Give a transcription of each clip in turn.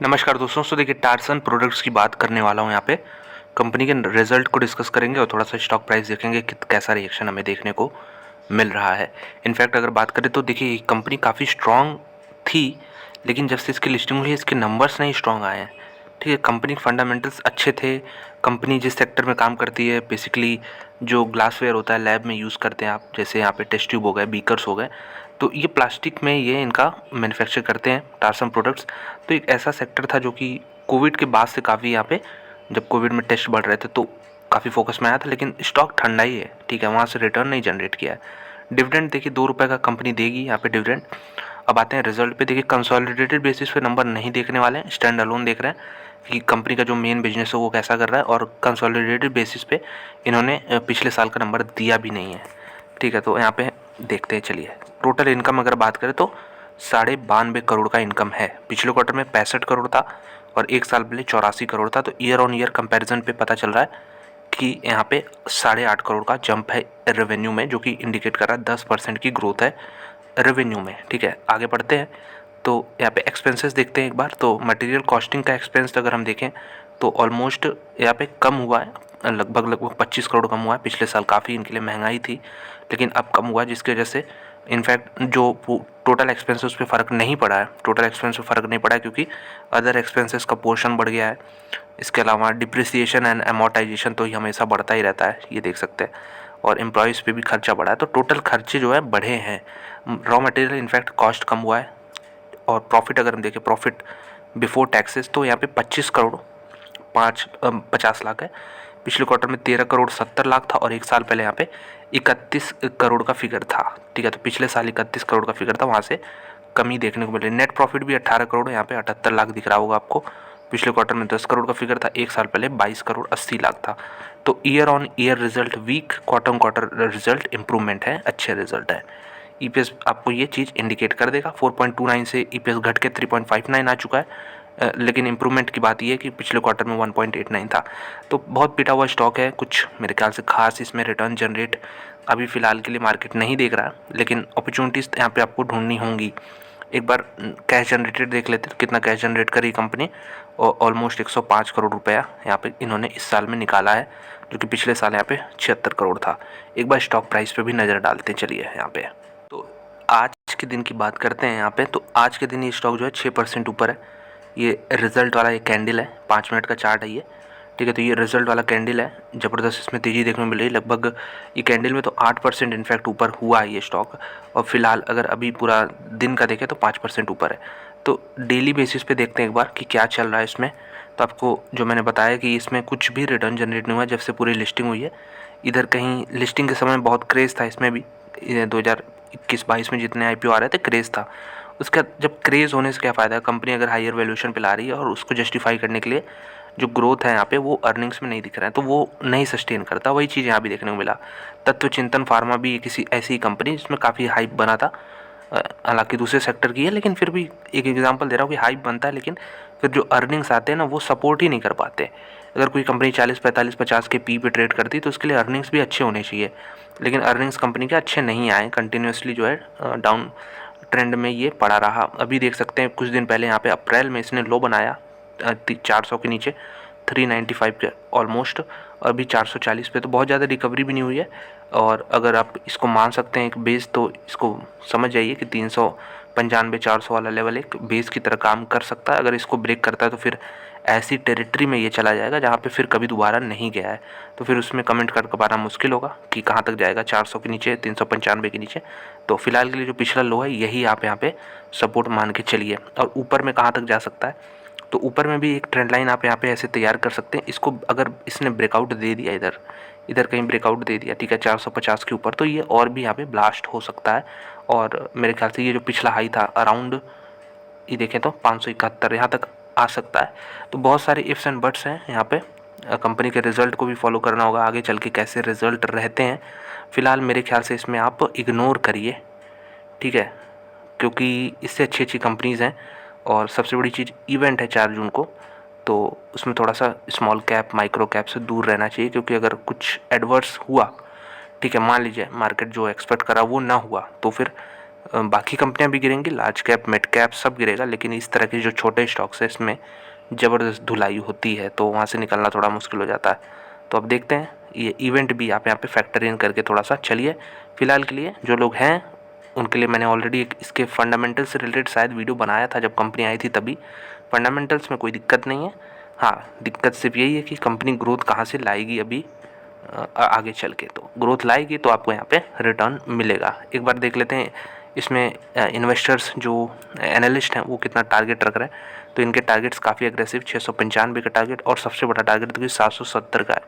नमस्कार दोस्तों। देखिए, टारसन प्रोडक्ट्स की बात करने वाला हूँ यहाँ पे। कंपनी के रिजल्ट को डिस्कस करेंगे और थोड़ा सा स्टॉक प्राइस देखेंगे कि कैसा रिएक्शन हमें देखने को मिल रहा है। इनफैक्ट अगर बात करें तो देखिए, कंपनी काफ़ी स्ट्रॉन्ग थी, लेकिन जब से इसकी लिस्टिंग हुई है इसके नंबर्स नहीं स्ट्रॉन्ग आए हैं। ठीक है, कंपनी के फंडामेंटल्स अच्छे थे। कंपनी जिस सेक्टर में काम करती है, बेसिकली जो ग्लासवेयर होता है लैब में यूज़ करते हैं आप, जैसे यहाँ पे टेस्ट ट्यूब हो गए, बीकर्स हो गए, तो ये प्लास्टिक में ये इनका मैन्युफैक्चर करते हैं टारसन प्रोडक्ट्स। तो एक ऐसा सेक्टर था जो कि कोविड के बाद से काफ़ी यहाँ पे, जब कोविड में टेस्ट बढ़ रहे थे तो काफ़ी फोकस में आया था, लेकिन स्टॉक ठंडा ही है। ठीक है, वहाँ से रिटर्न नहीं जनरेट किया है। डिविडेंड देखिए 2 रुपये का कंपनी देगी यहाँ पे डिविडेंड। अब आते हैं रिजल्ट पे। देखिए, कंसोलिडेटेड बेसिस पे नंबर नहीं देखने वाले हैं, स्टैंड अलोन देख रहे हैं कि कंपनी का जो मेन बिजनेस है वो कैसा कर रहा है, और कंसोलिडेटेड बेसिस पे इन्होंने पिछले साल का नंबर दिया भी नहीं है। ठीक है, तो यहाँ पे देखते हैं। चलिए, टोटल इनकम अगर बात करें तो 92.5 करोड़ का इनकम है। पिछले क्वार्टर में 65 करोड़ था और एक साल पहले 84 करोड़ था। तो ईयर ऑन ईयर कंपैरिजन पे पता चल रहा है कि यहाँ पे 8.5 करोड़ का जंप है रेवेन्यू में, जो कि इंडिकेट कर रहा है 10% की ग्रोथ है रेवेन्यू में। ठीक है, आगे बढ़ते हैं। तो यहाँ पे एक्सपेंसेस देखते हैं एक बार। तो मटेरियल कॉस्टिंग का एक्सपेंस अगर हम देखें तो ऑलमोस्ट यहाँ पे कम हुआ है, लगभग 25 करोड़ कम हुआ है। पिछले साल काफ़ी इनके लिए महंगाई थी, लेकिन अब कम हुआ है, जिसकी वजह से इनफैक्ट जो टोटल एक्सपेंसेस पे फ़र्क नहीं पड़ा है, टोटल एक्सपेंस पे फ़र्क नहीं पड़ा है, क्योंकि अदर एक्सपेंसेस का पोर्शन बढ़ गया है। इसके अलावा डिप्रिसिएशन एंड अमोर्टाइजेशन तो ये हमेशा बढ़ता ही रहता है, ये देख सकते हैं। और एम्प्लॉयज़ पे भी खर्चा बढ़ा है, तो टोटल खर्चे जो है बढ़े हैं। रॉ मटेरियल इनफैक्ट कॉस्ट कम हुआ है। और प्रॉफिट अगर हम देखें, प्रॉफिट बिफोर टैक्सेस, तो यहाँ पे 25 करोड़ 50 लाख है। पिछले क्वार्टर में 13 करोड़ 70 लाख था, और एक साल पहले यहाँ पे 31 करोड़ का फिगर था। ठीक है, तो पिछले साल 31 करोड़ का फिगर था, वहाँ से कमी देखने को मिली। नेट प्रॉफिट भी 18 करोड़, यहाँ पे 78 लाख दिख रहा होगा आपको। पिछले क्वार्टर में 10 करोड़ का फिगर था, एक साल पहले 22 करोड़ 80 लाख था। तो year on year result weak, quarter on quarter result improvement है, अच्छे रिजल्ट है। ईपीएस आपको ये चीज़ इंडिकेट कर देगा। 4.29 से ईपीएस घट के 3.59 आ चुका है। लेकिन इम्प्रूवमेंट की बात ये है कि पिछले क्वार्टर में 1.89 था। तो बहुत पिटा हुआ स्टॉक है, कुछ मेरे ख्याल से खास इसमें रिटर्न जनरेट अभी फ़िलहाल के लिए मार्केट नहीं देख रहा, लेकिन अपॉर्चुनिटीज़ यहाँ पे आपको ढूंढनी होंगी। एक बार कैश जनरेटेड देख लेते हैं, कितना कैश जनरेट करी कंपनी। और ऑलमोस्ट 105 करोड़ रुपया यहाँ पे इन्होंने इस साल में निकाला है, जो कि पिछले साल यहाँ पे 76 करोड़ था। एक बार स्टॉक प्राइस पे भी नज़र डालते हैं, चलिए यहाँ पे। तो आज के दिन की बात करते हैं यहाँ पे। तो आज के दिन ये स्टॉक जो है 6% ऊपर है। ये रिजल्ट वाला एक कैंडल है, 5 मिनट का चार्ट है ये। ठीक है, तो ये रिजल्ट वाला कैंडल है, ज़बरदस्त इसमें तेज़ी देखने को मिल रही है। लगभग ये कैंडल में तो 8% इनफैक्ट ऊपर हुआ है ये स्टॉक। और फिलहाल अगर अभी पूरा दिन का देखें तो 5% ऊपर है। तो डेली बेसिस पे देखते हैं एक बार कि क्या चल रहा है इसमें। तो आपको जो मैंने बताया कि इसमें कुछ भी रिटर्न जनरेट नहीं हुआ जब से पूरी लिस्टिंग हुई है। इधर कहीं लिस्टिंग के समय बहुत क्रेज़ था इसमें भी, 2021-22 में जितने IPO आ रहे थे क्रेज़ था। उसका जब क्रेज़ होने से क्या फ़ायदा, कंपनी अगर हायर वैल्यूएशन पे ला रही है और उसको जस्टिफाई करने के लिए जो ग्रोथ है यहाँ पे वो अर्निंग्स में नहीं दिख रहा है, तो वो नहीं सस्टेन करता। वही चीज़ यहाँ भी देखने को मिला। तत्व चिंतन फार्मा भी किसी ऐसी ही कंपनी जिसमें काफ़ी हाइप बना था, हालांकि दूसरे सेक्टर की है, लेकिन फिर भी एक एग्जांपल दे रहा हूँ कि हाइप बनता है, लेकिन फिर जो अर्निंग्स आते हैं ना वो सपोर्ट ही नहीं कर पाते। अगर कोई कंपनी 40, 45, 50 के पी पे ट्रेड करती है तो उसके लिए अर्निंग्स भी अच्छे होने चाहिए, लेकिन अर्निंग्स कंपनी के अच्छे नहीं आए। कंटिन्यूसली जो है डाउन ट्रेंड में ये पड़ा रहा। अभी देख सकते हैं कुछ दिन पहले यहाँ पे अप्रैल में इसने लो बनाया 400 के नीचे, 395 के ऑलमोस्ट। अभी 440 पे, तो बहुत ज़्यादा रिकवरी भी नहीं हुई है। और अगर आप इसको मान सकते हैं एक बेस, तो इसको समझ जाइए कि 395 400 वाला लेवल एक बेस की तरह काम कर सकता है। अगर इसको ब्रेक करता है तो फिर ऐसी टेरिटरी में ये चला जाएगा जहाँ पे फिर कभी दोबारा नहीं गया है। तो फिर उसमें कमेंट कर पाना मुश्किल होगा कि कहाँ तक जाएगा, 400 के नीचे, 395 के नीचे। तो फिलहाल के लिए जो पिछला लो है यही आप यहाँ पे सपोर्ट मान के चलिए। और ऊपर में कहाँ तक जा सकता है, तो ऊपर में भी एक ट्रेंड लाइन आप यहाँ पे ऐसे तैयार कर सकते हैं। इसको अगर इसने ब्रेकआउट दे दिया, इधर कहीं ब्रेकआउट दे दिया, ठीक है, 450 के ऊपर, तो ये और भी यहाँ पे ब्लास्ट हो सकता है। और मेरे ख्याल से ये जो पिछला हाई था अराउंड, ये देखें तो 571 यहाँ तक आ सकता है। तो बहुत सारे इफ्स एंड बट्स हैं यहाँ पे। कंपनी के रिज़ल्ट को भी फॉलो करना होगा, आगे चल के कैसे रिज़ल्ट रहते हैं। फ़िलहाल मेरे ख्याल से इसमें आप इग्नोर करिए, ठीक है, क्योंकि इससे अच्छी अच्छी कंपनीज़ हैं। और सबसे बड़ी चीज़ इवेंट है 4 जून को, तो उसमें थोड़ा सा स्मॉल कैप माइक्रो कैप से दूर रहना चाहिए, क्योंकि अगर कुछ एडवर्स हुआ, ठीक है, मान लीजिए मार्केट जो एक्सपेक्ट करा वो ना हुआ, तो फिर बाकी कंपनियां भी गिरेंगी, लार्ज कैप मिड कैप सब गिरेगा, लेकिन इस तरह के जो छोटे स्टॉक्स है इसमें ज़बरदस्त धुलाई होती है, तो वहाँ से निकलना थोड़ा मुश्किल हो जाता है। तो अब देखते हैं, ये इवेंट भी आप यहाँ पे फैक्टर इन करके थोड़ा सा चलिए। फ़िलहाल के लिए जो लोग हैं उनके लिए मैंने ऑलरेडी एक इसके फंडामेंटल से रिलेटेड शायद वीडियो बनाया था जब कंपनी आई थी तभी। फंडामेंटल्स में कोई दिक्कत नहीं है, हाँ दिक्कत सिर्फ यही है कि कंपनी ग्रोथ कहाँ से लाएगी अभी आगे चल के। तो ग्रोथ लाएगी तो आपको यहाँ पे रिटर्न मिलेगा। एक बार देख लेते हैं इसमें इन्वेस्टर्स जो एनालिस्ट हैं वो कितना टारगेट रख रहे हैं। तो इनके टारगेट्स काफ़ी एग्रेसिव, 695 का टारगेट, और सबसे बड़ा टारगेट देखिए 770 का है,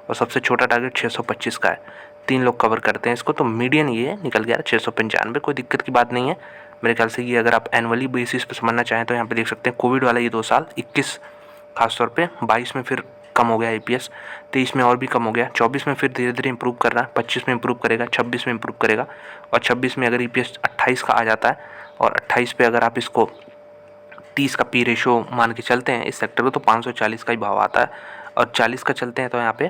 और सबसे छोटा टारगेट 625 का है। 3 लोग कवर करते हैं इसको, तो मीडियन ये निकल गया 695, कोई दिक्कत की बात नहीं है मेरे ख्याल से। ये अगर आप एनुअली बेसिस पे समझना चाहें तो यहाँ पे देख सकते हैं कोविड वाला ये 2 साल 21 खासतौर पे, 22 में फिर कम हो गया EPS, 23 में और भी कम हो गया, 24 में फिर धीरे धीरे इंप्रूव कर रहा है, 25 में इंप्रूव करेगा, 26 में इंप्रूव करेगा, और 26 में अगर EPS 28 का आ जाता है, और 28 पे अगर आप इसको 30 का P रेशो मान के चलते हैं इस सेक्टर को, तो 540 का ही भाव आता है। और 40 का चलते हैं तो यहाँ पे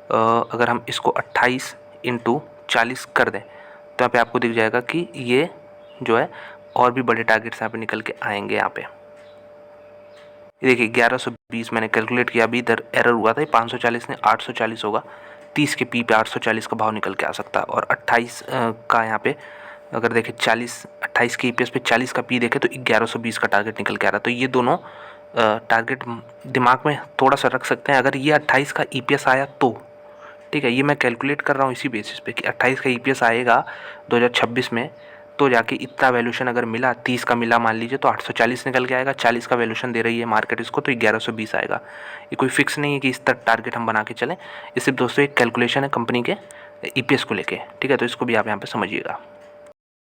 अगर हम इसको 28 × 40 कर दें तो यहाँ पे आपको दिख जाएगा कि ये जो है और भी बड़े टारगेट्स यहाँ पे निकल के आएंगे। यहाँ पे देखिए 1120 मैंने कैलकुलेट किया, अभी इधर एरर हुआ था, 540 ने 840 होगा, 30 के P पे 840 का भाव निकल के आ सकता है। और 28 का यहाँ पे अगर देखें 28 के EPS पे 40 का P देखें तो 1120 का टारगेट निकल के आ रहा है। तो ये दोनों टारगेट दिमाग में थोड़ा सा रख सकते हैं। अगर ये 28 का EPS आया तो ठीक है, ये मैं कैलकुलेट कर रहा हूँ इसी बेसिस पे कि 28 का EPS आएगा 2026 में, तो जाके इतना वैल्यूशन अगर मिला, 30 का मिला मान लीजिए, तो 840 निकल के आएगा। 40 का वैल्यूशन दे रही है मार्केट इसको, तो 1120 आएगा। ये कोई फिक्स नहीं है कि इस तक टारगेट हम बना के चलें, ये सिर्फ दोस्तों एक कैलकुलेशन है कंपनी के EPS को लेके, ठीक है। तो इसको भी आप यहाँ पे समझिएगा।